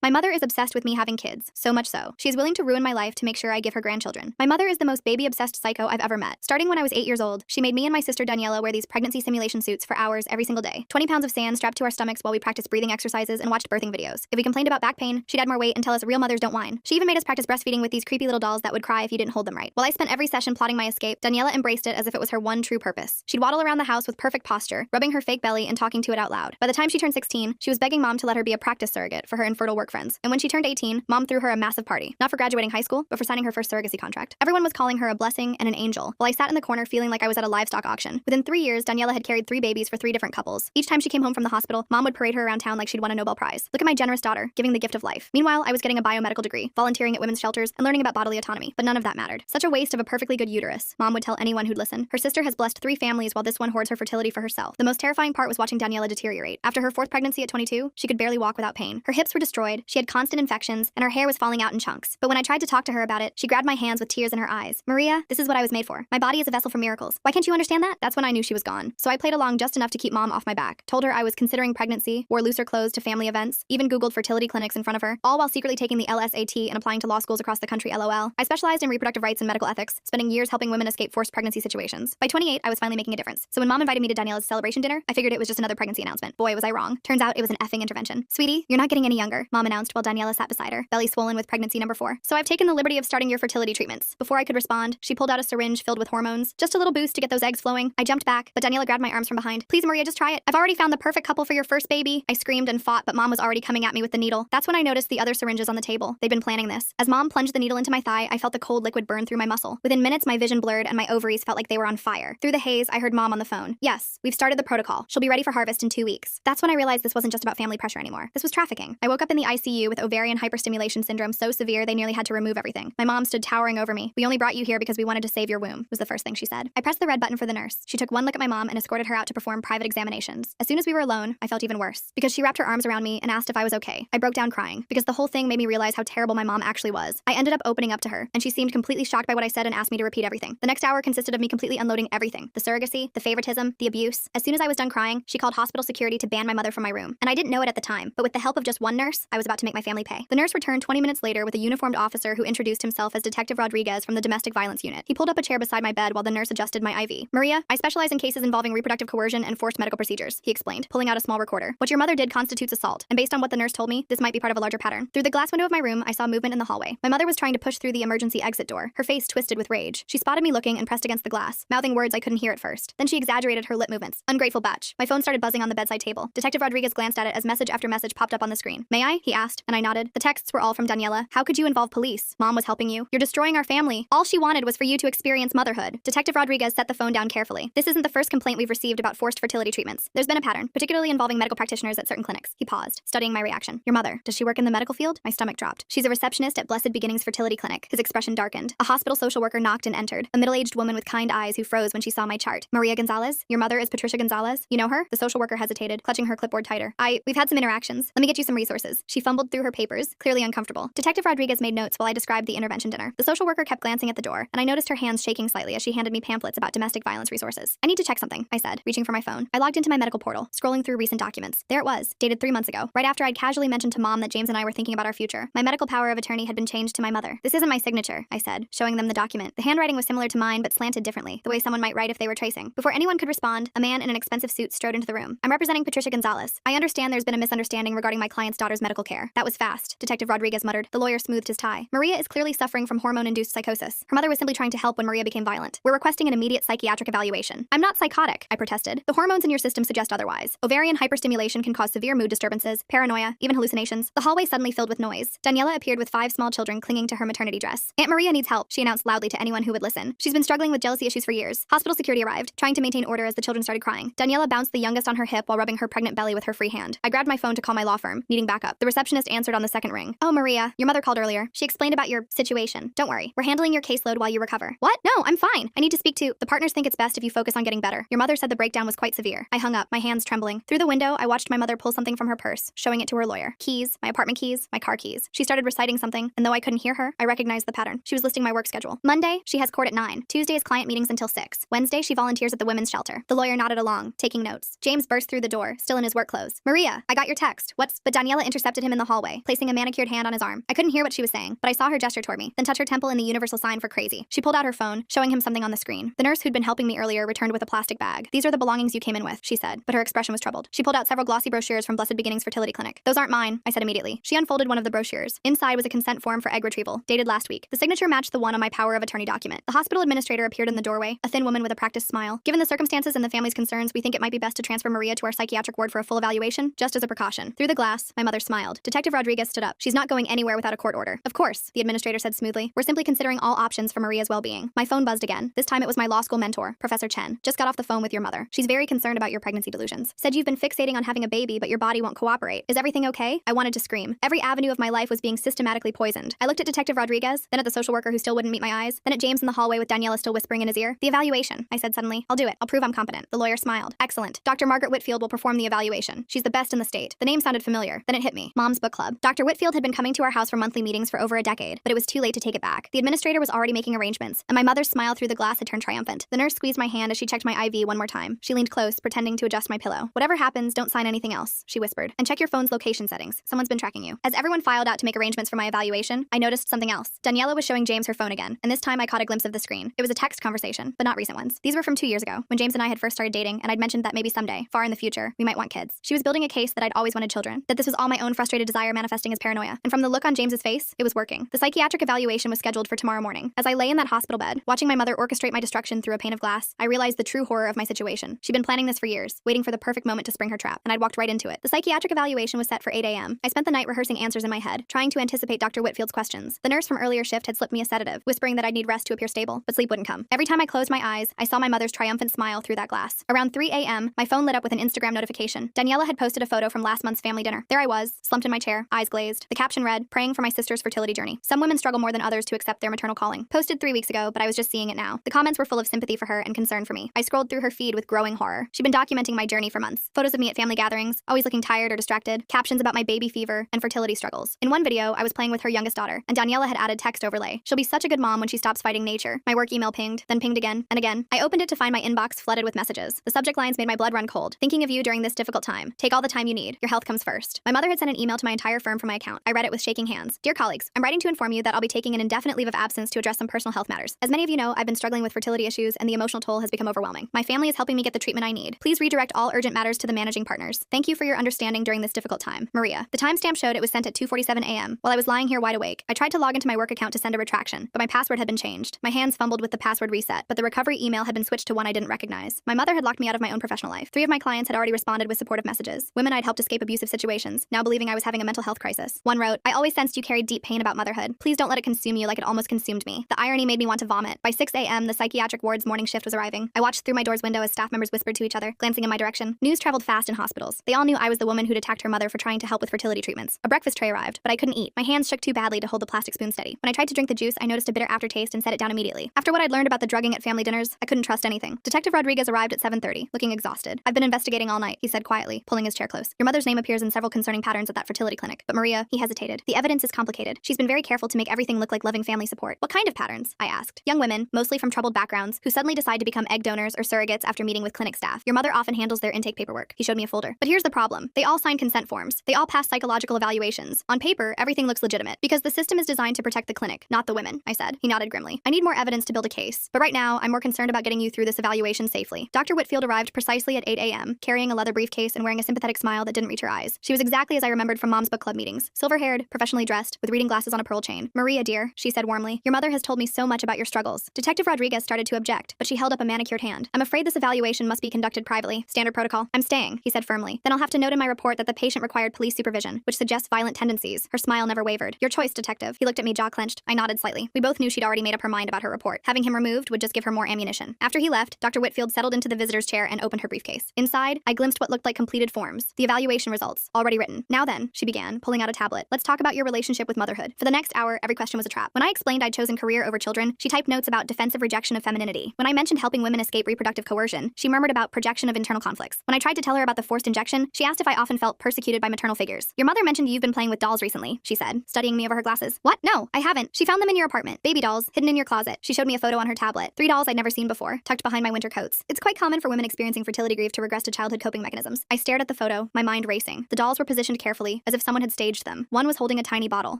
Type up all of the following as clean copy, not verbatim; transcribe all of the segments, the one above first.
My mother is obsessed with me having kids, so much so. She is willing to ruin my life to make sure I give her grandchildren. My mother is the most baby-obsessed psycho I've ever met. Starting when I was 8 years old, she made me and my sister Daniela wear these pregnancy simulation suits for hours every single day. 20 pounds of sand strapped to our stomachs while we practiced breathing exercises and watched birthing videos. If we complained about back pain, she'd add more weight and tell us real mothers don't whine. She even made us practice breastfeeding with these creepy little dolls that would cry if you didn't hold them right. While I spent every session plotting my escape, Daniela embraced it as if it was her one true purpose. She'd waddle around the house with perfect posture, rubbing her fake belly and talking to it out loud. By the time she turned 16, she was begging mom to let her be a practice surrogate for her infertile work friends. And when she turned 18, mom threw her a massive party. Not for graduating high school, but for signing her first surrogacy contract. Everyone was calling her a blessing and an angel, while I sat in the corner feeling like I was at a livestock auction. Within 3 years, Daniela had carried 3 babies for 3 different couples. Each time she came home from the hospital, mom would parade her around town like she'd won a Nobel Prize. Look at my generous daughter, giving the gift of life. Meanwhile, I was getting a biomedical degree, volunteering at women's shelters, and learning about bodily autonomy. But none of that mattered. Such a waste of a perfectly good uterus, mom would tell anyone who'd listen. Her sister has blessed 3 families while this one hoards her fertility for herself. The most terrifying part was watching Daniela deteriorate. After her 4th pregnancy at 22, she could barely walk without pain. Her hips were destroyed, she had constant infections, and her hair was falling out in chunks. But when I tried to talk to her about it, she grabbed my hands with tears in her eyes. Maria, this is what I was made for. My body is a vessel for miracles. Why can't you understand that? That's when I knew she was gone. So I played along just enough to keep mom off my back. Told her I was considering pregnancy, wore looser clothes to family events, even Googled fertility clinics in front of her, all while secretly taking the LSAT and applying to law schools across the country, LOL. I specialized in reproductive rights and medical ethics, spending years helping women escape forced pregnancy situations. By 28, I was finally making a difference. So when mom invited me to Daniela's celebration dinner, I figured it was just another pregnancy announcement. Boy, was I wrong. Turns out it was an effing intervention. Sweetie, you're not getting any younger, mom announced while Daniela sat beside her, belly swollen with pregnancy number 4. So I've taken the liberty of starting your fertility treatments. Before I could respond, she pulled out a syringe filled with hormones. Just a little boost to get those eggs flowing. I jumped back, but Daniela grabbed my arms from behind. Please, Maria, just try it. I've already found the perfect couple for your first baby. I screamed and fought, but mom was already coming at me with the needle. That's when I noticed the other syringes on the table. They'd been planning this. As mom plunged the needle into my thigh, I felt the cold liquid burn through my muscle. Within minutes, my vision blurred and my ovaries felt like they were on fire. Through the haze, I heard mom on the phone. Yes, we've started the protocol. She'll be ready for harvest in 2 weeks. That's when I realized this wasn't just about family pressure anymore. This was trafficking. I woke up in the ICU with ovarian hyperstimulation syndrome so severe they nearly had to remove everything. My mom stood towering over me. We only brought you here because we wanted to save your womb, was the first thing she said. I pressed the red button for the nurse. She took one look at my mom and escorted her out to perform private examinations. As soon as we were alone, I felt even worse because she wrapped her arms around me and asked if I was okay. I broke down crying because the whole thing made me realize how terrible my mom actually was. I ended up opening up to her, and she seemed completely shocked by what I said and asked me to repeat everything. The next hour consisted of me completely unloading everything. The surrogacy, the favoritism, the abuse. As soon as I was done crying, she called hospital security to ban my mother from my room. And I didn't know it at the time, but with the help of just one nurse, I was about to make my family pay. The nurse returned 20 minutes later with a uniformed officer who introduced himself as Detective Rodriguez from the domestic violence unit. He pulled up a chair beside my bed while the nurse adjusted my IV. Maria, I specialize in cases involving reproductive coercion and forced medical procedures, he explained, pulling out a small recorder. What your mother did constitutes assault, and based on what the nurse told me, this might be part of a larger pattern. Through the glass window of my room, I saw movement in the hallway. My mother was trying to push through the emergency exit door, her face twisted with rage. She spotted me looking and pressed against the glass, mouthing words I couldn't hear at first. Then she exaggerated her lip movements. Ungrateful batch. My phone started buzzing on the bedside table. Detective Rodriguez glanced at it as message after message popped up on the screen. May I? He asked, and I nodded. The texts were all from Daniela. How could you involve police? Mom was helping you. You're destroying our family. All she wanted was for you to experience motherhood. Detective Rodriguez set the phone down carefully. This isn't the first complaint we've received about forced fertility treatments. There's been a pattern, particularly involving medical practitioners at certain clinics. He paused, studying my reaction. Your mother, does she work in the medical field? My stomach dropped. She's a receptionist at Blessed Beginnings Fertility Clinic. His expression darkened. A hospital social worker knocked and entered. A middle-aged woman with kind eyes who froze when she saw my chart. Maria Gonzalez? Your mother is Patricia Gonzalez? You know her? The social worker hesitated, clutching her clipboard tighter. We've had some interactions. Let me get you some resources. She fumbled through her papers, clearly uncomfortable. Detective Rodriguez made notes while I described the intervention dinner. The social worker kept glancing at the door, and I noticed her hands shaking slightly as she handed me pamphlets about domestic violence resources. I need to check something, I said, reaching for my phone. I logged into my medical portal, scrolling through recent documents. There it was, dated 3 months ago, right after I'd casually mentioned to mom that James and I were thinking about our future. My medical power of attorney had been changed to my mother. This isn't my signature, I said, showing them the document. The handwriting was similar to mine, but slanted differently, the way someone might write if they were tracing. Before anyone could respond, a man in an expensive suit strode into the room. I'm representing Patricia Gonzalez. I understand there's been a misunderstanding regarding my client's daughter's medical care. That was fast, Detective Rodriguez muttered. The lawyer smoothed his tie. Maria is clearly suffering from hormone-induced psychosis. Her mother was simply trying to help when Maria became violent. We're requesting an immediate psychiatric evaluation. I'm not psychotic, I protested. The hormones in your system suggest otherwise. Ovarian hyperstimulation can cause severe mood disturbances, paranoia, even hallucinations. The hallway suddenly filled with noise. Daniela appeared with 5 small children clinging to her maternity dress. Aunt Maria needs help, she announced loudly to anyone who would listen. She's been struggling with jealousy issues for years. Hospital security arrived, trying to maintain order as the children started crying. Daniela bounced the youngest on her hip while rubbing her pregnant belly with her free hand. I grabbed my phone to call my law firm, needing backup. The receptionist answered on the second ring. Oh, Maria, your mother called earlier. She explained about your situation. Don't worry, we're handling your caseload while you recover. What? No, I'm fine. I need to speak to... The partners think it's best if you focus on getting better. Your mother said the breakdown was quite severe. I hung up, my hands trembling. Through the window, I watched my mother pull something from her purse, showing it to her lawyer. Keys, my apartment keys, my car keys. She started reciting something, and though I couldn't hear her, I recognized the pattern. She was listing my work schedule. Monday, she has court at 9. Tuesday is client meetings until 6. Wednesday, she volunteers at the women's shelter. The lawyer nodded along, taking notes. James burst through the door, still in his work clothes. Maria, I got your text. But Daniela intercepted him him in the hallway, placing a manicured hand on his arm. I couldn't hear what she was saying, but I saw her gesture toward me, then touch her temple in the universal sign for crazy. She pulled out her phone, showing him something on the screen. The nurse who'd been helping me earlier returned with a plastic bag. "These are the belongings you came in with," she said, but her expression was troubled. She pulled out several glossy brochures from Blessed Beginnings Fertility Clinic. "Those aren't mine," I said immediately. She unfolded one of the brochures. Inside was a consent form for egg retrieval, dated last week. The signature matched the one on my power of attorney document. The hospital administrator appeared in the doorway, a thin woman with a practiced smile. "Given the circumstances and the family's concerns, we think it might be best to transfer Maria to our psychiatric ward for a full evaluation, just as a precaution." Through the glass, my mother smiled. Detective Rodriguez stood up. "She's not going anywhere without a court order." "Of course," the administrator said smoothly. "We're simply considering all options for Maria's well-being." My phone buzzed again. This time it was my law school mentor, Professor Chen. "Just got off the phone with your mother. She's very concerned about your pregnancy delusions. Said you've been fixating on having a baby, but your body won't cooperate. Is everything okay?" I wanted to scream. Every avenue of my life was being systematically poisoned. I looked at Detective Rodriguez, then at the social worker who still wouldn't meet my eyes, then at James in the hallway with Daniela still whispering in his ear. "The evaluation," I said suddenly. "I'll do it. I'll prove I'm competent." The lawyer smiled. "Excellent. Dr. Margaret Whitfield will perform the evaluation. She's the best in the state." The name sounded familiar. Then it hit me. Mom's Book Club. Dr. Whitfield had been coming to our house for monthly meetings for over a decade, but it was too late to take it back. The administrator was already making arrangements, and my mother's smile through the glass had turned triumphant. The nurse squeezed my hand as she checked my IV one more time. She leaned close, pretending to adjust my pillow. "Whatever happens, don't sign anything else," she whispered. "And check your phone's location settings. Someone's been tracking you." As everyone filed out to make arrangements for my evaluation, I noticed something else. Daniela was showing James her phone again, and this time I caught a glimpse of the screen. It was a text conversation, but not recent ones. These were from 2 years ago, when James and I had first started dating, and I'd mentioned that maybe someday, far in the future, we might want kids. She was building a case that I'd always wanted children, that this was all my own frustrated desire manifesting as paranoia. And from the look on James's face, it was working. The psychiatric evaluation was scheduled for tomorrow morning. As I lay in that hospital bed, watching my mother orchestrate my destruction through a pane of glass, I realized the true horror of my situation. She'd been planning this for years, waiting for the perfect moment to spring her trap, and I'd walked right into it. The psychiatric evaluation was set for 8 a.m. I spent the night rehearsing answers in my head, trying to anticipate Dr. Whitfield's questions. The nurse from earlier shift had slipped me a sedative, whispering that I'd need rest to appear stable, but sleep wouldn't come. Every time I closed my eyes, I saw my mother's triumphant smile through that glass. Around 3 a.m., my phone lit up with an Instagram notification. Daniela had posted a photo from last month's family dinner. There I was, slumped in my chair, eyes glazed. The caption read, "Praying for my sister's fertility journey. Some women struggle more than others to accept their maternal calling." Posted 3 weeks ago, but I was just seeing it now. The comments were full of sympathy for her and concern for me. I scrolled through her feed with growing horror. She'd been documenting my journey for months. Photos of me at family gatherings, always looking tired or distracted, captions about my baby fever and fertility struggles. In one video, I was playing with her youngest daughter, and Daniela had added text overlay. "She'll be such a good mom when she stops fighting nature." My work email pinged, then pinged again and again. I opened it to find my inbox flooded with messages. The subject lines made my blood run cold. "Thinking of you during this difficult time. Take all the time you need. Your health comes first." My mother had sent an email to my entire firm from my account. I read it with shaking hands. "Dear colleagues, I'm writing to inform you that I'll be taking an indefinite leave of absence to address some personal health matters. As many of you know, I've been struggling with fertility issues and the emotional toll has become overwhelming. My family is helping me get the treatment I need. Please redirect all urgent matters to the managing partners. Thank you for your understanding during this difficult time. Maria." The timestamp showed it was sent at 2:47 a.m. While I was lying here wide awake, I tried to log into my work account to send a retraction, but my password had been changed. My hands fumbled with the password reset, but the recovery email had been switched to one I didn't recognize. My mother had locked me out of my own professional life. 3 of my clients had already responded with supportive messages. Women I'd helped escape abusive situations, now believing I was having a mental health crisis. One wrote, "I always sensed you carried deep pain about motherhood. Please don't let it consume you like it almost consumed me." The irony made me want to vomit. By 6 a.m., the psychiatric ward's morning shift was arriving. I watched through my door's window as staff members whispered to each other, glancing in my direction. News traveled fast in hospitals. They all knew I was the woman who'd attacked her mother for trying to help with fertility treatments. A breakfast tray arrived, but I couldn't eat. My hands shook too badly to hold the plastic spoon steady. When I tried to drink the juice, I noticed a bitter aftertaste and set it down immediately. After what I'd learned about the drugging at family dinners, I couldn't trust anything. Detective Rodriguez arrived at 7:30, looking exhausted. "I've been investigating all night," he said quietly, pulling his chair close. "Your mother's name appears in several concerning patterns at that fertility clinic. But Maria," he hesitated, "the evidence is complicated. She's been very careful to make everything look like loving family support." "What kind of patterns?" I asked. "Young women, mostly from troubled backgrounds, who suddenly decide to become egg donors or surrogates after meeting with clinic staff. Your mother often handles their intake paperwork." He showed me a folder. "But here's the problem. They all sign consent forms. They all pass psychological evaluations. On paper, everything looks legitimate, because the system is designed to protect the clinic, not the women," I said. He nodded grimly. "I need more evidence to build a case. But right now, I'm more concerned about getting you through this evaluation safely." Dr. Whitfield arrived precisely at 8 a.m., carrying a leather briefcase and wearing a sympathetic smile that didn't reach her eyes. She was exactly as I remembered from Mom's book club meetings. Silver-haired, professionally dressed, with reading glasses on a pearl chain. "Maria, dear," she said warmly, "your mother has told me so much about your struggles." Detective Rodriguez started to object, but she held up a manicured hand. "I'm afraid this evaluation must be conducted privately. Standard protocol." "I'm staying," he said firmly. "Then I'll have to note in my report that the patient required police supervision, which suggests violent tendencies." Her smile never wavered. "Your choice, detective." He looked at me, jaw clenched. I nodded slightly. We both knew she'd already made up her mind about her report. Having him removed would just give her more ammunition. After he left, Dr. Whitfield settled into the visitor's chair and opened her briefcase. Inside, I glimpsed what looked like completed forms. The evaluation results, already written. "Now then," she began, pulling out a tablet. "Let's talk about your relationship with motherhood." For the next hour, every question was a trap. When I explained I'd chosen career over children, she typed notes about defensive rejection of femininity. When I mentioned helping women escape reproductive coercion, she murmured about projection of internal conflicts. When I tried to tell her about the forced injection, she asked if I often felt persecuted by maternal figures. "Your mother mentioned you've been playing with dolls recently," she said, studying me over her glasses. "What? No, I haven't. She found them in your apartment. Baby dolls, hidden in your closet." She showed me a photo on her tablet. 3 dolls I'd never seen before, tucked behind my winter coats. It's quite common for women experiencing fertility grief to regress to childhood coping mechanisms. I stared at the photo, my mind racing. The dolls were positioned carefully, blurry, as if someone had staged them. One was holding a tiny bottle.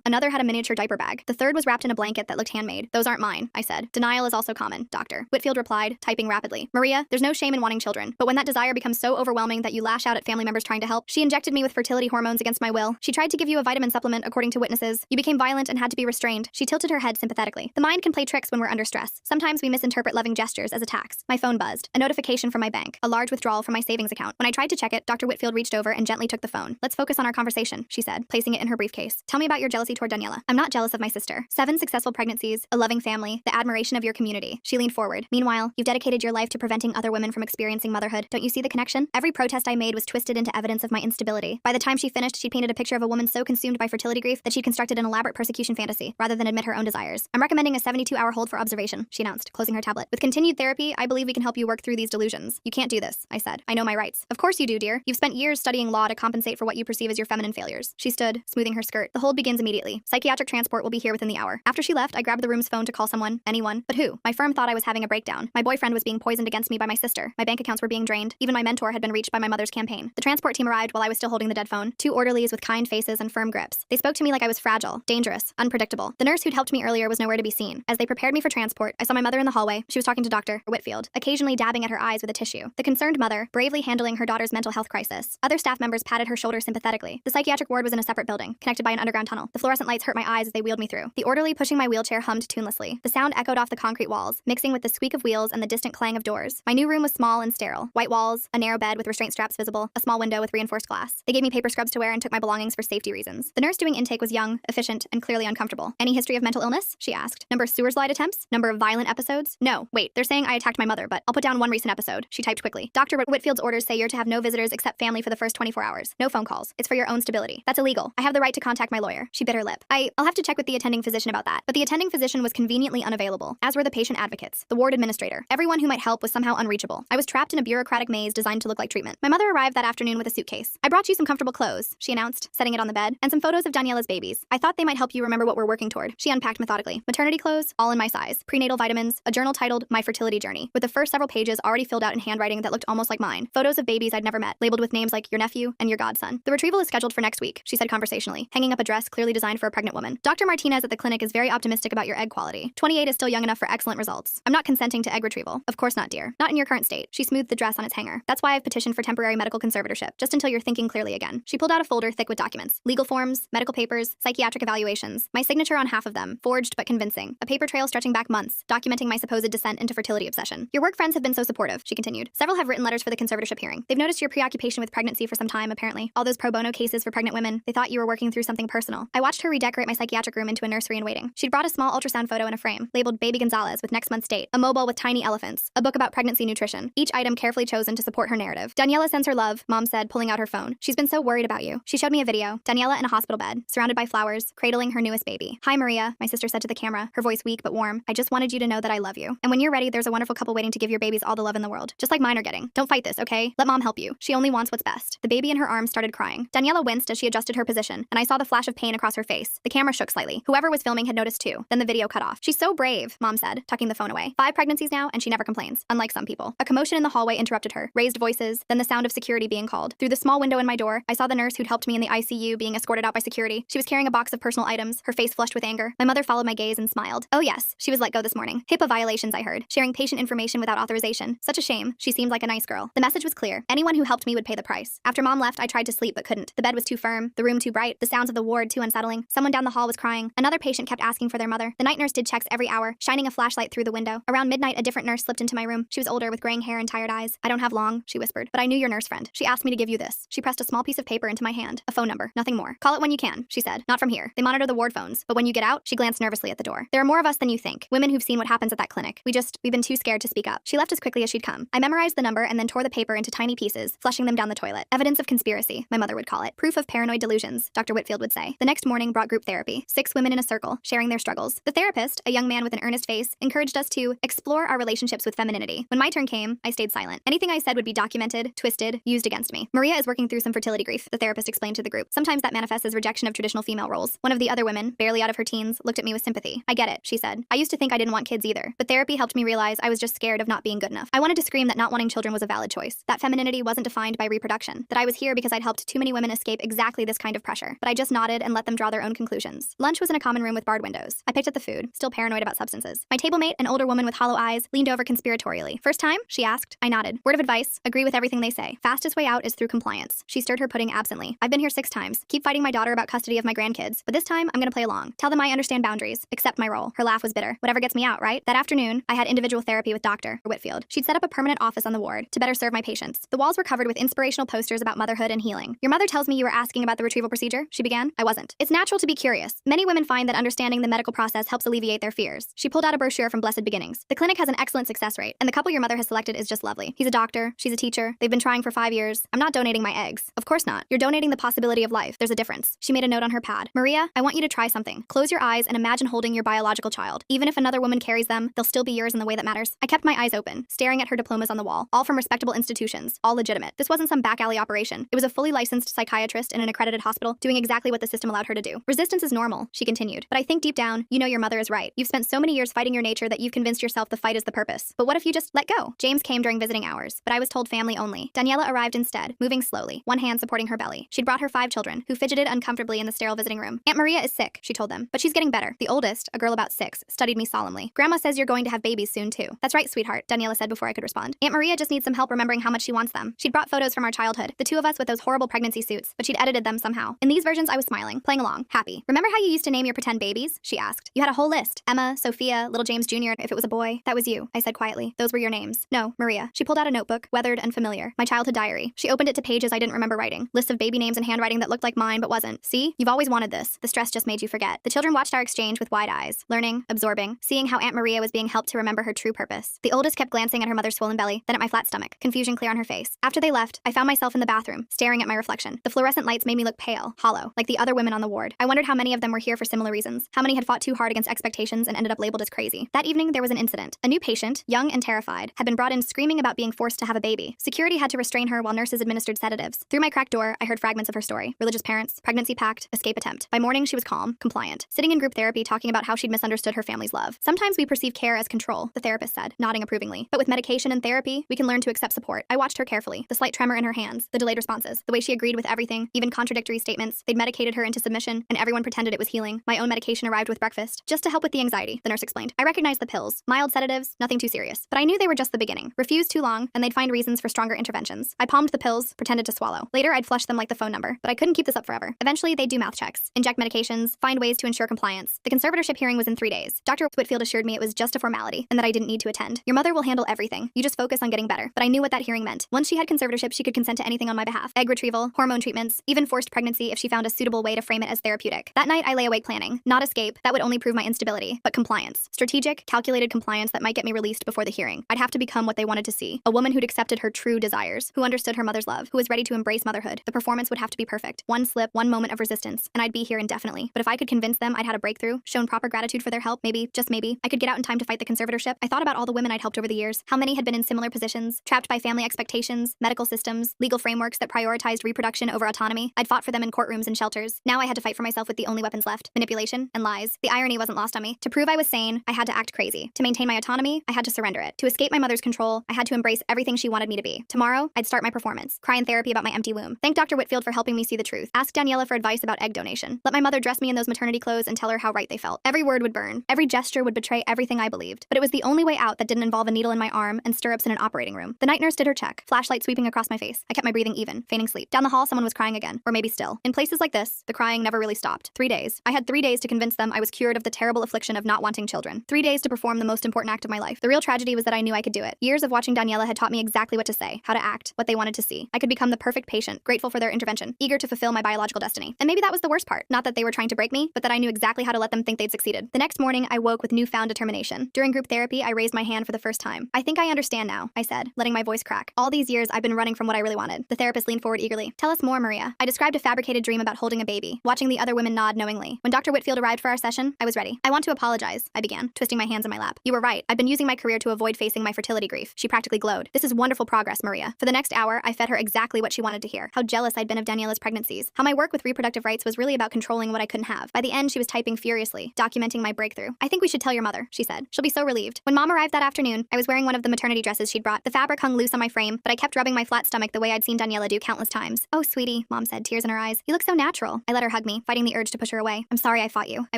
Another had a miniature diaper bag. The third was wrapped in a blanket that looked handmade. Those aren't mine, I said. Denial is also common, Doctor. Whitfield replied, typing rapidly. Maria, there's no shame in wanting children, but when that desire becomes so overwhelming that you lash out at family members trying to help, she injected me with fertility hormones against my will. She tried to give you a vitamin supplement, according to witnesses. You became violent and had to be restrained. She tilted her head sympathetically. The mind can play tricks when we're under stress. Sometimes we misinterpret loving gestures as attacks. My phone buzzed. A notification from my bank. A large withdrawal from my savings account. When I tried to check it, Dr. Whitfield reached over and gently took the phone. Let's focus on our conversation, she said, placing it in her briefcase. Tell me about your jealousy toward Daniela. I'm not jealous of my sister. 7 successful pregnancies, a loving family, the admiration of your community. She leaned forward. Meanwhile, you've dedicated your life to preventing other women from experiencing motherhood. Don't you see the connection? Every protest I made was twisted into evidence of my instability. By the time she finished, she painted a picture of a woman so consumed by fertility grief that she'd constructed an elaborate persecution fantasy, rather than admit her own desires. I'm recommending a 72-hour hold for observation, she announced, closing her tablet. With continued therapy, I believe we can help you work through these delusions. You can't do this, I said. I know my rights. Of course you do, dear. You've spent years studying law to compensate for what you perceive as your feminine failures. She stood, smoothing her skirt. The hold begins immediately. Psychiatric transport will be here within the hour. After she left, I grabbed the room's phone to call someone, anyone, but who? My firm thought I was having a breakdown. My boyfriend was being poisoned against me by my sister. My bank accounts were being drained. Even my mentor had been reached by my mother's campaign. The transport team arrived while I was still holding the dead phone. 2 orderlies with kind faces and firm grips. They spoke to me like I was fragile, dangerous, unpredictable. The nurse who'd helped me earlier was nowhere to be seen. As they prepared me for transport, I saw my mother in the hallway. She was talking to Dr. Whitfield, occasionally dabbing at her eyes with a tissue. The concerned mother, bravely handling her daughter's mental health crisis. Other staff members patted her shoulder sympathetically. The psychiatric ward was in a separate building, connected by an underground tunnel. The fluorescent lights hurt my eyes as they wheeled me through. The orderly pushing my wheelchair hummed tunelessly. The sound echoed off the concrete walls, mixing with the squeak of wheels and the distant clang of doors. My new room was small and sterile. White walls, a narrow bed with restraint straps visible, a small window with reinforced glass. They gave me paper scrubs to wear and took my belongings for safety reasons. The nurse doing intake was young, efficient, and clearly uncomfortable. Any history of mental illness? She asked. Number of sewer slide attempts? Number of violent episodes? No. Wait, they're saying I attacked my mother, but I'll put down one recent episode. She typed quickly. Dr. Whitfield's orders say you're to have no visitors except family for the first 24 hours. No phone calls. It's for your own stability. That's illegal. I have the right to contact my lawyer. She bit her lip. I'll have to check with the attending physician about that. But the attending physician was conveniently unavailable, as were the patient advocates, the ward administrator. Everyone who might help was somehow unreachable. I was trapped in a bureaucratic maze designed to look like treatment. My mother arrived that afternoon with a suitcase. I brought you some comfortable clothes, she announced, setting it on the bed, and some photos of Daniela's babies. I thought they might help you remember what we're working toward. She unpacked methodically. Maternity clothes, all in my size. Prenatal vitamins, a journal titled My Fertility Journey, with the first several pages already filled out in handwriting that looked almost like mine. Photos of babies I'd never met, labeled with names like your nephew and your godson. The retrieval is scheduled for next week, she said conversationally, hanging up a dress clearly designed for a pregnant woman. Dr. Martinez at the clinic is very optimistic about your egg quality. 28 is still young enough for excellent results. I'm not consenting to egg retrieval. Of course not, dear. Not in your current state. She smoothed the dress on its hanger. That's why I've petitioned for temporary medical conservatorship, just until you're thinking clearly again. She pulled out a folder thick with documents. Legal forms, medical papers, psychiatric evaluations. My signature on half of them, forged but convincing. A paper trail stretching back months, documenting my supposed descent into fertility obsession. Your work friends have been so supportive, she continued. Several have written letters for the conservatorship hearing. They've noticed your preoccupation with pregnancy for some time, apparently. All those pro bono cases for pregnant women, they thought you were working through something personal. I watched her redecorate my psychiatric room into a nursery in waiting. She'd brought a small ultrasound photo in a frame, labeled Baby Gonzalez with next month's date, a mobile with tiny elephants, a book about pregnancy nutrition, each item carefully chosen to support her narrative. Daniela sends her love, Mom said, pulling out her phone. She's been so worried about you. She showed me a video. Daniela in a hospital bed, surrounded by flowers, cradling her newest baby. Hi, Maria, my sister said to the camera, her voice weak but warm. I just wanted you to know that I love you. And when you're ready, there's a wonderful couple waiting to give your babies all the love in the world, just like mine are getting. Don't fight this, okay? Let Mom help you. She only wants what's best. The baby in her arms started crying. Daniela winced as she adjusted her position, and I saw the flash of pain across her face. The camera shook slightly. Whoever was filming had noticed too. Then the video cut off. She's so brave, Mom said, tucking the phone away. 5 pregnancies now, and she never complains, unlike some people. A commotion in the hallway interrupted her. Raised voices, then the sound of security being called. Through the small window in my door, I saw the nurse who'd helped me in the ICU being escorted out by security. She was carrying a box of personal items, her face flushed with anger. My mother followed my gaze and smiled. Oh yes, she was let go this morning. HIPAA violations, I heard. Sharing patient information without authorization. Such a shame. She seemed like a nice girl. The message was clear. Anyone who helped me would pay the price. After Mom left, I tried to sleep but couldn't. The bed was too firm, the room too bright, the sounds of the ward too unsettling. Someone down the hall was crying. Another patient kept asking for their mother. The night nurse did checks every hour, shining a flashlight through the window. Around midnight, a different nurse slipped into my room. She was older with graying hair and tired eyes. I don't have long, she whispered, but I knew your nurse friend. She asked me to give you this. She pressed a small piece of paper into my hand. A phone number, nothing more. Call it when you can, she said. Not from here. They monitor the ward phones, but when you get out, she glanced nervously at the door. There are more of us than you think. Women who've seen what happens at that clinic. We've been too scared to speak up. She left as quickly as she'd come. I memorized the number and then tore the paper into tiny pieces, flushing them down the toilet. Evidence of conspiracy, my mother would call it. Proof of paranoid delusions, Dr. Whitfield would say. The next morning brought group therapy. 6 women in a circle, sharing their struggles. The therapist, a young man with an earnest face, encouraged us to explore our relationships with femininity. When my turn came, I stayed silent. Anything I said would be documented, twisted, used against me. Maria is working through some fertility grief, the therapist explained to the group. Sometimes that manifests as rejection of traditional female roles. One of the other women, barely out of her teens, looked at me with sympathy. I get it, she said. I used to think I didn't want kids either, but therapy helped me realize I was just scared of not being good enough. I wanted to scream that not wanting children was a valid choice, that femininity wasn't defined by reproduction, that I was here because I'd helped too many women escape exactly this kind of pressure, but I just nodded and let them draw their own conclusions. Lunch was in a common room with barred windows. I picked at the food, still paranoid about substances. My table mate, an older woman with hollow eyes, leaned over conspiratorially. "First time?" she asked. I nodded. "Word of advice, agree with everything they say. Fastest way out is through compliance." She stirred her pudding absently. "I've been here 6 times. Keep fighting my daughter about custody of my grandkids, but this time I'm gonna play along. Tell them I understand boundaries, accept my role." Her laugh was bitter. "Whatever gets me out, right?" That afternoon, I had individual therapy with Dr. Whitfield. She'd set up a permanent office on the ward to better serve my patients. The walls were covered with inspirational posters about motherhood and healing. "Your mother tells me you were asking about the retrieval procedure," she began. I wasn't. "It's natural to be curious. Many women find that understanding the medical process helps alleviate their fears." She pulled out a brochure from Blessed Beginnings. "The clinic has an excellent success rate, and the couple your mother has selected is just lovely. He's a doctor, she's a teacher. They've been trying for 5 years. I'm not donating my eggs." "Of course not. You're donating the possibility of life. There's a difference." She made a note on her pad. "Maria, I want you to try something. Close your eyes and imagine holding your biological child. Even if another woman carries them, they'll still be yours in the way that matters." I kept my eyes open, staring at her diplomas on the wall, all from respectable institutions, all legitimate. This wasn't some back alley operation. It was a fully licensed psychiatrist in an accredited hospital doing exactly what the system allowed her to do. "Resistance is normal," she continued, "but I think deep down, you know your mother is right. You've spent so many years fighting your nature that you've convinced yourself the fight is the purpose. But what if you just let go?" James came during visiting hours, but I was told family only. Daniela arrived instead, moving slowly, one hand supporting her belly. She'd brought her 5 children, who fidgeted uncomfortably in the sterile visiting room. "Aunt Maria is sick," she told them, "but she's getting better." The oldest, a girl about 6, studied me solemnly. "Grandma says you're going to have babies soon too." "That's right, sweetheart," Daniela said before I could respond. "Aunt Maria just needs some help remembering how much she wants them." She'd brought photos from our childhood, the 2 of us with those horrible pregnancy suits, but she'd edited them somehow. In these versions, I was smiling, playing along, happy. "Remember how you used to name your pretend babies?" she asked. "You had a whole list. Emma, Sophia, little James Jr. if it was a boy." "That was you," I said quietly. "Those were your names." "No, Maria." She pulled out a notebook, weathered and familiar. My childhood diary. She opened it to pages I didn't remember writing. Lists of baby names and handwriting that looked like mine but wasn't. "See? You've always wanted this. The stress just made you forget." The children watched our exchange with wide eyes, learning, absorbing, seeing how Aunt Maria was being helped to remember her true purpose. The oldest kept glancing at her mother's swollen belly, then at my flat stomach, confusion clear on her face. After they left, I found myself in the bathroom, staring at my reflection. The fluorescent lights made me look pale, hollow, like the other women on the ward. I wondered how many of them were here for similar reasons, how many had fought too hard against expectations and ended up labeled as crazy. That evening, there was an incident. A new patient, young and terrified, had been brought in screaming about being forced to have a baby. Security had to restrain her while nurses administered sedatives. Through my cracked door, I heard fragments of her story. Religious parents, pregnancy pact, escape attempt. By morning, she was calm, compliant, sitting in group therapy talking about how she'd misunderstood her family's love. "Sometimes we perceive care as control," the therapist said, nodding approvingly. "But with medication and therapy, we can learn to accept support." I watched her carefully, the slight tremor in her hands, the delayed responses, the way she agreed with everything, even contradictory statements. They'd medicated her into submission, and everyone pretended it was healing. My own medication arrived with breakfast, just to help with the anxiety, the nurse explained. I recognized the pills, mild sedatives, nothing too serious. But I knew they were just the beginning. Refuse too long, and they'd find reasons for stronger interventions. I palmed the pills, pretended to swallow. Later, I'd flush them like the phone number, but I couldn't keep this up forever. Eventually, they'd do mouth checks, inject medications, find ways to ensure compliance. The conservatorship hearing was in 3 days. Dr. Whitfield assured me it was just a formality, and that I didn't need to attend. "Your mother will handle everything. You just focus on getting better." But I knew what that hearing meant. Once she had conservatorship, she could consent to anything on my behalf. Egg retrieval, hormone treatments, even forced pregnancy if she found a suitable way to frame it as therapeutic. That night, I lay awake planning. Not escape, that would only prove my instability, but compliance. Strategic, calculated compliance that might get me released before the hearing. I'd have to become what they wanted to see. A woman who'd accepted her true desires, who understood her mother's love, who was ready to embrace motherhood. The performance would have to be perfect. One slip, one moment of resistance, and I'd be here indefinitely. But if I could convince them I'd had a breakthrough, shown proper gratitude for their help, maybe, just maybe, I could get out in time to fight the conservatorship. I thought about all the women I'd helped over the years, how many had been in similar positions, trapped by family expectations, medical systems, legal frameworks that prioritized reproduction over autonomy. I'd fought for them in courtrooms and shelters. Now I had to fight for myself with the only weapons left, manipulation and lies. The irony wasn't lost on me. To prove I was sane, I had to act crazy. To maintain my autonomy, I had to surrender it. To escape my mother's control, I had to embrace everything she wanted me to be. Tomorrow, I'd start my performance, cry in therapy about my empty womb. Thank Dr. Whitfield for helping me see the truth. Ask Daniela for advice about egg donation. Let my mother dress me in those maternity clothes and tell her how right they felt. Every word would burn. Every gesture would betray everything I believed. But it was the only way out that didn't involve a needle in my arm and stirrups in an operating room. The night nurse did her check, flashlight sweeping across my face. I kept my breathing even, feigning sleep. Down the hall, someone was crying again, or maybe still. In places like this, the crying never really stopped. 3 days. I had 3 days to convince them I was cured of the terrible affliction of not wanting children. 3 days to perform the most important act of my life. The real tragedy was that I knew I could do it. Years of watching Daniela had taught me exactly what to say, how to act, what they wanted to see. I could become the perfect patient, grateful for their intervention, eager to fulfill my biological destiny. And maybe that was the worst part. Not that they were trying to break me, but that I knew exactly how to let them think they'd succeeded. The next morning, I woke with newfound determination. During group therapy, I raised my hand for the first time. "I think I understand now," I said, letting my voice crack. "All these years, I've been running from what I really wanted." The therapist leaned forward eagerly. "Tell us more, Maria." I described a fabricated dream about holding a baby, watching the other women nod knowingly. When Dr. Whitfield arrived for our session, I was ready. "I want to apologize," I began, twisting my hands in my lap. "You were right. I've been using my career to avoid facing my fertility grief." She practically glowed. "This is wonderful progress, Maria." For the next hour, I fed her exactly what she wanted to hear. How jealous I'd been of Daniela's pregnancies. How my work with reproductive rights was really about controlling what I couldn't have. By the end, she was typing furiously, documenting my breakthrough. "I think we should tell your mother," she said. "She'll be so relieved." When Mom arrived that afternoon, I was wearing one of the maternity dresses she'd brought. The fabric hung loose on my frame, but I kept rubbing my flat stomach the way I'd seen Daniela do countless times. "Oh, sweetie," Mom Mom said, tears in her eyes. You look so natural. I let her hug me, fighting the urge to push her away. I'm sorry I fought you, I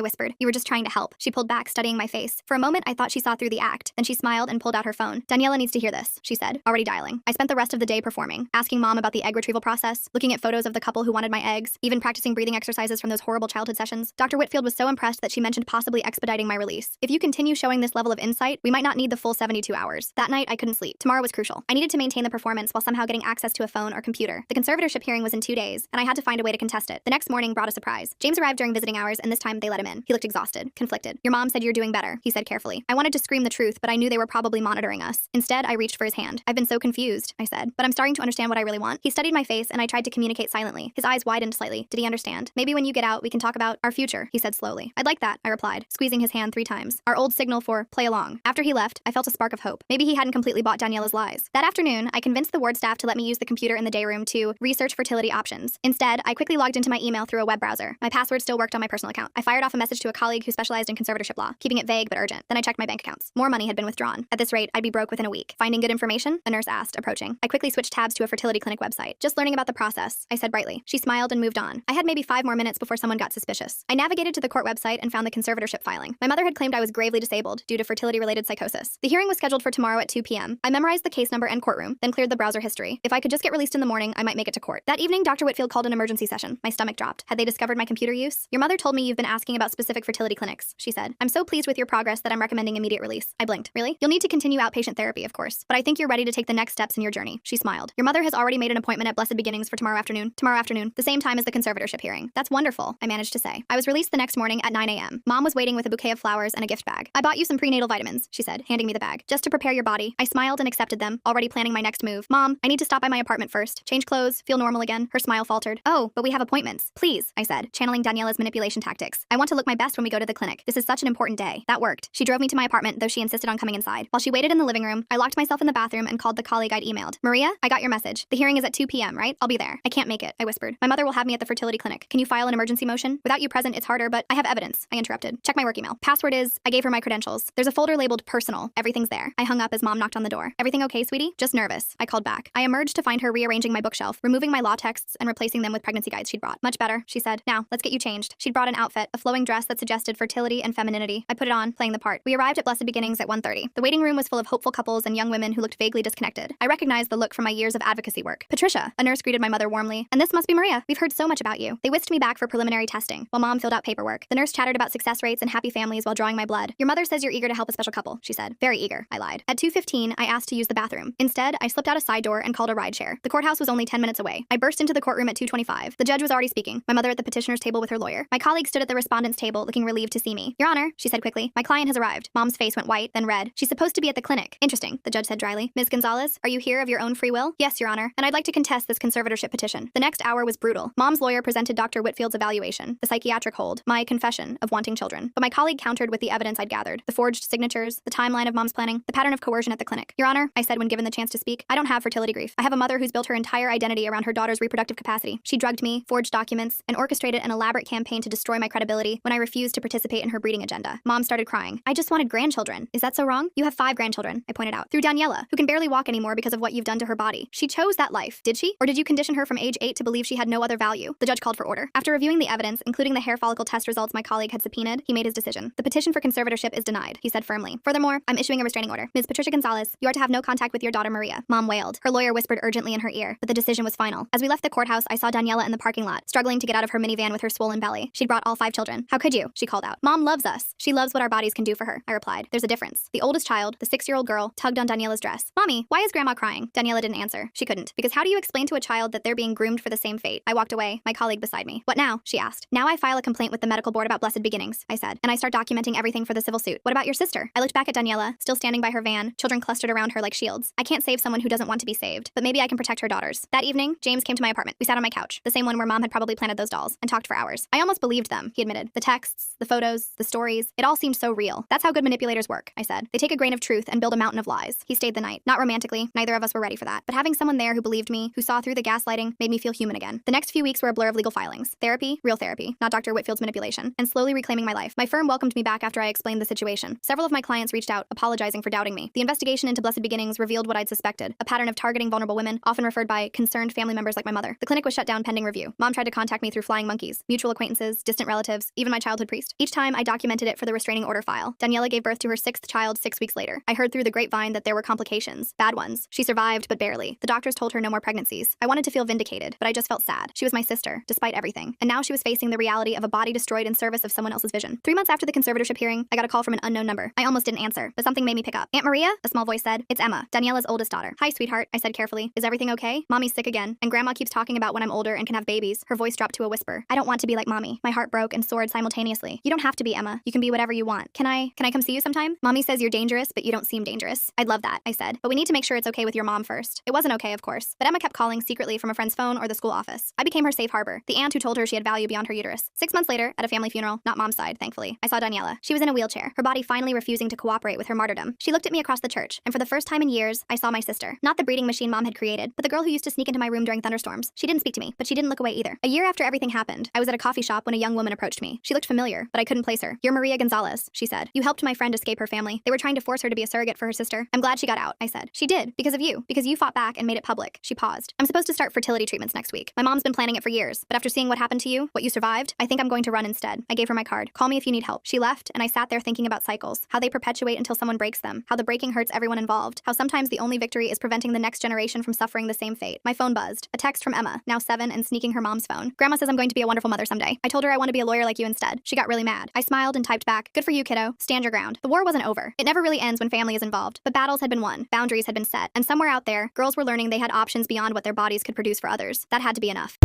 whispered. You were just trying to help. She pulled back, studying my face. For a moment, I thought she saw through the act. Then she smiled and pulled out her phone. Daniela needs to hear this, she said, already dialing. I spent the rest of the day performing, asking Mom about the egg retrieval process, looking at photos of the couple who wanted my eggs, even practicing breathing exercises from those horrible childhood sessions. Dr. Whitfield was so impressed that she mentioned possibly expediting my release. If you continue showing this level of insight, we might not need the full 72 hours. That night, I couldn't sleep. Tomorrow was crucial. I needed to maintain the performance while somehow getting access to a phone or computer. The conservatorship hearing was in 2 days, and I had to find a way to contest it. The next morning brought a surprise. James arrived during visiting hours, and this time they let him in. He looked exhausted, conflicted. Your mom said you're doing better, he said carefully. I wanted to scream the truth, but I knew they were probably monitoring us. Instead, I reached for his hand. I've been so confused, I said, but I'm starting to understand what I really want. He studied my face, and I tried to communicate silently. His eyes widened slightly. Did he understand? Maybe when you get out, we can talk about our future, he said slowly. I'd like that, I replied, squeezing his hand 3 times. Our old signal for play along. After he left, I felt a spark of hope. Maybe he hadn't completely bought Daniela's lies. That afternoon, I convinced the ward staff to let me use the computer in the day room to research fertility options. Instead, I quickly logged into my email through a web browser. My password still worked on my personal account. I fired off a message to a colleague who specialized in conservatorship law, keeping it vague but urgent. Then I checked my bank accounts. More money had been withdrawn. At this rate, I'd be broke within a week. Finding good information? A nurse asked, approaching. I quickly switched tabs to a fertility clinic website. Just learning about the process, I said brightly. She smiled and moved on. I had maybe 5 more minutes before someone got suspicious. I navigated to the court website and found the conservatorship filing. My mother had claimed I was gravely disabled due to fertility-related psychosis. The hearing was scheduled for tomorrow at 2 p.m. I memorized the case number and courtroom, then cleared the browser history. If I could just get released in the morning, I might make it to court. That evening, Dr. Whitfield called an emergency session. My stomach dropped. Had they discovered my computer use? Your mother told me you've been asking about specific fertility clinics, she said. I'm so pleased with your progress that I'm recommending immediate release. I blinked. Really? You'll need to continue outpatient therapy, of course, but I think you're ready to take the next steps in your journey. She smiled. Your mother has already made an appointment at Blessed Beginnings for tomorrow afternoon, the same time as the conservatorship hearing. That's wonderful, I managed to say. I was released the next morning at 9 a.m. Mom was waiting with a bouquet of flowers and a gift bag. I bought you some prenatal vitamins, she said, handing me the bag. Just to prepare your body. I smiled and accepted them, already planning my next move. Mom, I need to stop by my apartment first. Change clothes, feel normal again. Her smile faltered. Oh, but we have appointments. Please, I said, channeling Daniela's manipulation tactics. I want to look my best when we go to the clinic. This is such an important day. That worked. She drove me to my apartment, though she insisted on coming inside. While she waited in the living room, I locked myself in the bathroom and called the colleague I'd emailed. Maria, I got your message. The hearing is at 2 p.m., right? I'll be there. I can't make it, I whispered. My mother will have me at the fertility clinic. Can you file an emergency motion? Without you present, it's harder, but I have evidence, I interrupted. Check my work email. Password is, I gave her my credentials. There's a folder labeled personal. Everything's there. I hung up as Mom knocked on the door. Everything okay, sweetie? Just nervous. I called back. I emerged to find her rearranging my bookshelf, removing my law texts and replacing them with pregnancy guides she'd brought. Much better, she said. Now, let's get you changed. She'd brought an outfit, a flowing dress that suggested fertility and femininity. I put it on, playing the part. We arrived at Blessed Beginnings at 1:30. The waiting room was full of hopeful couples and young women who looked vaguely disconnected. I recognized the look from my years of advocacy work. Patricia, a nurse greeted my mother warmly. And this must be Maria. We've heard so much about you. They whisked me back for preliminary testing, while Mom filled out paperwork. The nurse chattered about success rates and happy families while drawing my blood. Your mother says you're eager to help a special couple, she said. Very eager, I lied. At 2:15, I asked to use the bathroom. Instead, I slipped out a side door and called a rideshare. The courthouse was only 10 minutes away. I burst into the courtroom at 2:25. The judge was already speaking, my mother at the petitioner's table with her lawyer. My colleague stood at the respondent's table, looking relieved to see me. Your Honor, she said quickly, my client has arrived. Mom's face went white, then red. She's supposed to be at the clinic. Interesting, the judge said dryly. Ms. Gonzalez, are you here of your own free will? Yes, Your Honor, and I'd like to contest this conservatorship petition. The next hour was brutal. Mom's lawyer presented Dr. Whitfield's evaluation, the psychiatric hold, my confession of wanting children. But my colleague countered with the evidence I'd gathered, the forged signatures, the timeline of Mom's planning, the pattern of coercion at the clinic. Your Honor, I said when given the chance to speak, I don't have fertility grief. I have a mother who's built her entire identity around her daughter's reproductive capacity. She drugged me, forged documents, and orchestrated an elaborate campaign to destroy my credibility when I refused to participate in her breeding agenda. Mom started crying. I just wanted grandchildren. Is that so wrong? You have 5 grandchildren, I pointed out. Through Daniela, who can barely walk anymore because of what you've done to her body. She chose that life, did she? Or did you condition her from age 8 to believe she had no other value? The judge called for order. After reviewing the evidence, including the hair follicle test results my colleague had subpoenaed, he made his decision. The petition for conservatorship is denied, he said firmly. Furthermore, I'm issuing a restraining order. Ms. Patricia Gonzalez, you are to have no contact with your daughter Maria. Mom wailed. Her lawyer whispered urgently in her ear, but the decision was final. As we left the courthouse, I saw Daniela in the parking lot, struggling to get out of her minivan with her swollen belly. She'd brought all 5 children. How could you? She called out. Mom loves us. She loves what our bodies can do for her, I replied. There's a difference. The oldest child, the 6-year-old girl, tugged on Daniela's dress. Mommy, why is Grandma crying? Daniela didn't answer. She couldn't. Because how do you explain to a child that they're being groomed for the same fate? I walked away, my colleague beside me. What now? She asked. Now I file a complaint with the medical board about Blessed Beginnings, I said, and I start documenting everything for the civil suit. What about your sister? I looked back at Daniela, still standing by her van, children clustered around her like shields. I can't save someone who doesn't want to be saved, but maybe I can protect her daughters. That evening, James came to my apartment. We sat on my couch, the same one where Mom had probably planted those dolls, and talked for hours. I almost believed them, he admitted. The texts, the photos, the stories, it all seemed so real. That's how good manipulators work, I said. They take a grain of truth and build a mountain of lies. He stayed the night. Not romantically, neither of us were ready for that. But having someone there who believed me, who saw through the gaslighting, made me feel human again. The next few weeks were a blur of legal filings. Therapy, real therapy, not Dr. Whitfield's manipulation, and slowly reclaiming my life. My firm welcomed me back after I explained the situation. Several of my clients reached out, apologizing for doubting me. The investigation into Blessed Beginnings revealed what I'd suspected, a pattern of targeting vulnerable women, often referred by concerned family members like my mother. The clinic was shut down pending review. Mom tried to contact me through flying monkeys, mutual acquaintances, distant relatives, even my childhood priest. Each time, I documented it for the restraining order file. Daniela gave birth to her 6th child 6 weeks later. I heard through the grapevine that there were complications, bad ones. She survived, but barely. The doctors told her no more pregnancies. I wanted to feel vindicated, but I just felt sad. She was my sister, despite everything. And now she was facing the reality of a body destroyed in service of someone else's vision. 3 months after the conservatorship hearing, I got a call from an unknown number. I almost didn't answer, but something made me pick up. Aunt Maria? A small voice said. It's Emma, Daniela's oldest daughter. Hi, sweetheart, I said carefully. Is everything okay? Mommy's sick again, and Grandma keeps talking about when I'm older and can have babies. Her voice dropped to a whisper. I don't want to be like Mommy. My heart broke and soared simultaneously. You don't have to be, Emma. You can be whatever you want. Can I come see you sometime? Mommy says you're dangerous, but you don't seem dangerous. I'd love that, I said. But we need to make sure it's okay with your mom first. It wasn't okay, of course. But Emma kept calling secretly from a friend's phone or the school office. I became her safe harbor, the aunt who told her she had value beyond her uterus. 6 months later, at a family funeral, not Mom's side, thankfully, I saw Daniela. She was in a wheelchair, her body finally refusing to cooperate with her martyrdom. She looked at me across the church, and for the first time in years, I saw my sister. Not the breeding machine Mom had created, but the girl who used to sneak into my room during thunderstorms. She didn't speak to me, but she didn't look away either. A year after everything happened, I was at a coffee shop when a young woman approached me. She looked familiar, but I couldn't place her. You're Maria Gonzalez, she said. You helped my friend escape her family. They were trying to force her to be a surrogate for her sister. I'm glad she got out, I said. She did, because you fought back and made it public. She paused. I'm supposed to start fertility treatments next week. My mom's been planning it for years, but after seeing what happened to you, what you survived, I think I'm going to run instead. I gave her my card. Call me if you need help. She left, and I sat there thinking about cycles, how they perpetuate until someone breaks them, how the breaking hurts everyone involved, how sometimes the only victory is preventing the next generation from suffering the same fate. My phone buzzed. A text from Emma, now 7 and sneaking her mom's phone. Grandma says I'm going to be a wonderful mother someday. I told her I want to be a lawyer like you instead. She got really mad. I smiled and typed back, good for you, kiddo. Stand your ground. The war wasn't over. It never really ends when family is involved, but battles had been won. Boundaries had been set, and somewhere out there, girls were learning they had options beyond what their bodies could produce for others. That had to be enough.